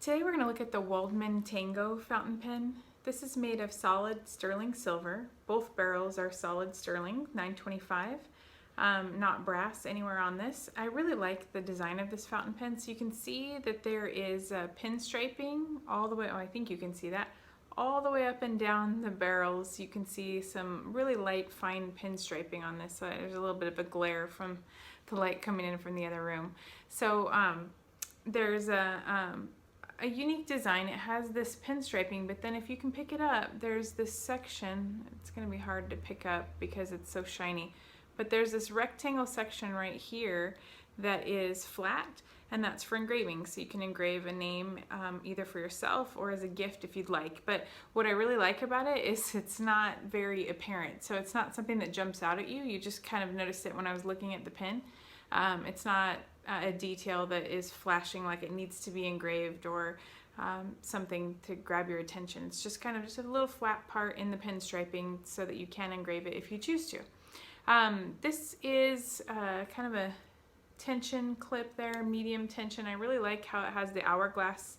Today we're going to look at the Waldmann Tango fountain pen. This is made of solid sterling silver. Both barrels are solid sterling, 925, not brass anywhere on this. I really like the design of this fountain pen. So you can see that there is pin striping all the way, oh I think you can see that, all the way up and down the barrels. You can see some really light fine pin striping on this. So there's a little bit of a glare from the light coming in from the other room. So there's a unique design. It has this pin striping, but then if you can pick it up, there's this section. It's going to be hard to pick up because it's so shiny, but there's this rectangle section right here that is flat, and that's for engraving. So you can engrave a name either for yourself or as a gift if you'd like. But what I really like about it is it's not very apparent. So it's not something that jumps out at you. You just kind of noticed it when I was looking at the pen. It's not a detail that is flashing like it needs to be engraved or something to grab your attention. It's just kind of just a little flat part in the pin striping so that you can engrave it if you choose to. This is kind of a tension clip there, medium tension. I really like how it has the hourglass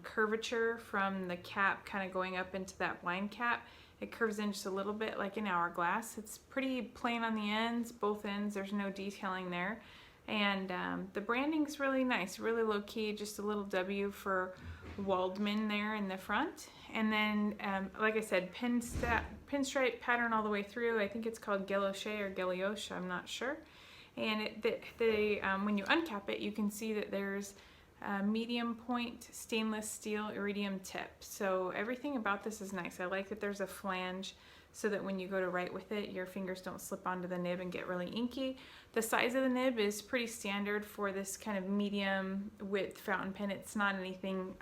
curvature from the cap kind of going up into that blind cap. It curves in just a little bit like an hourglass. It's pretty plain on the ends, both ends. There's no detailing there. And the branding's really nice, really low key, just a little W for Waldmann there in the front. And then, like I said, pinstripe pattern all the way through. I think it's called Galoche or Galioche, I'm not sure. And when you uncap it, you can see that there's a medium point stainless steel iridium tip. So everything about this is nice. I like that there's a flange so that when you go to write with it, your fingers don't slip onto the nib and get really inky. The size of the nib is pretty standard for this kind of medium width fountain pen. It's not anything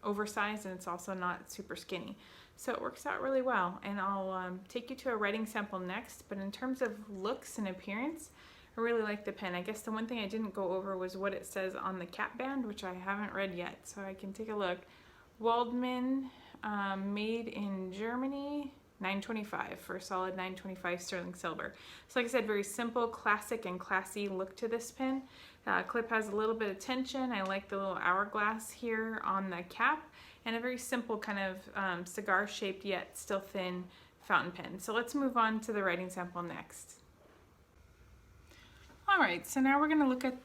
oversized, and it's also not super skinny. So it works out really well, and I'll take you to a writing sample next. But in terms of looks and appearance, I really like the pen. I guess the one thing I didn't go over was what it says on the cap band, which I haven't read yet, so I can take a look. Waldmann, made in Germany, 925 for a solid 925 sterling silver. So like I said, very simple, classic, and classy look to this pen. Clip has a little bit of tension. I like the little hourglass here on the cap, and a very simple kind of cigar-shaped yet still thin fountain pen. So let's move on to the writing sample next. Alright, so now we're going to look at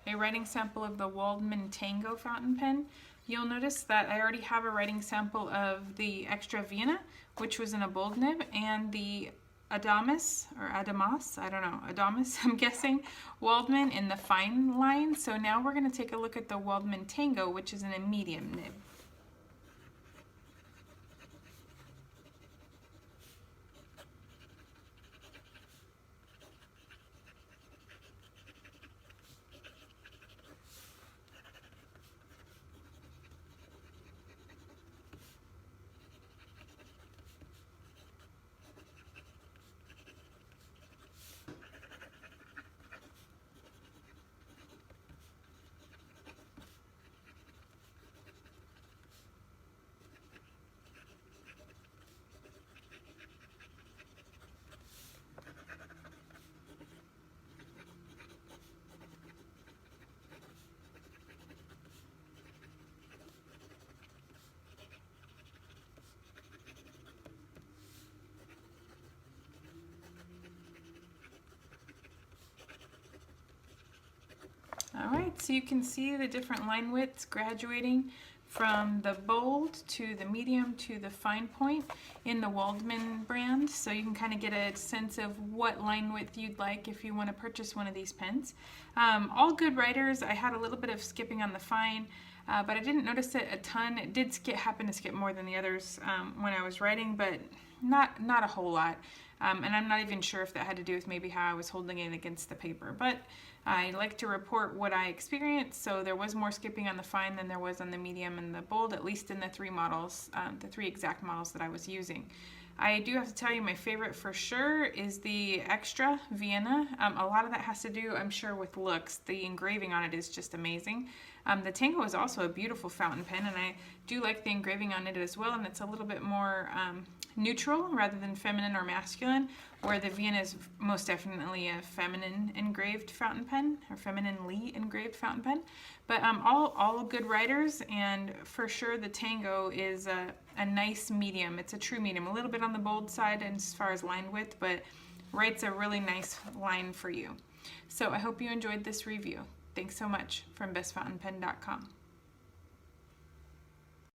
a writing sample of the Waldmann Tango fountain pen. You'll notice that I already have a writing sample of the Extra Vienna, which was in a bold nib, and the Adamas, or Adamas, I don't know, Adamas, I'm guessing, Waldmann in the fine line. So now we're going to take a look at the Waldmann Tango, which is in a medium nib. Alright, so you can see the different line widths graduating from the bold to the medium to the fine point in the Waldmann brand. So you can kind of get a sense of what line width you'd like if you want to purchase one of these pens. All good writers. I had a little bit of skipping on the fine, but I didn't notice it a ton. It did happen to skip more than the others when I was writing, but not a whole lot. And I'm not even sure if that had to do with maybe how I was holding it against the paper. But I like to report what I experienced, so there was more skipping on the fine than there was on the medium and the bold, at least in the three models, the three exact models that I was using. I do have to tell you my favorite for sure is the Extra Vienna. A lot of that has to do, I'm sure, with looks. The engraving on it is just amazing. The Tango is also a beautiful fountain pen, and I do like the engraving on it as well, and it's a little bit more neutral rather than feminine or masculine, where the Vienna is most definitely a feminine engraved fountain pen, or femininely engraved fountain pen. But all good writers, and for sure the Tango is a nice medium. It's a true medium, a little bit on the bold side as far as line width, but writes a really nice line for you. So I hope you enjoyed this review. Thanks so much from bestfountainpen.com.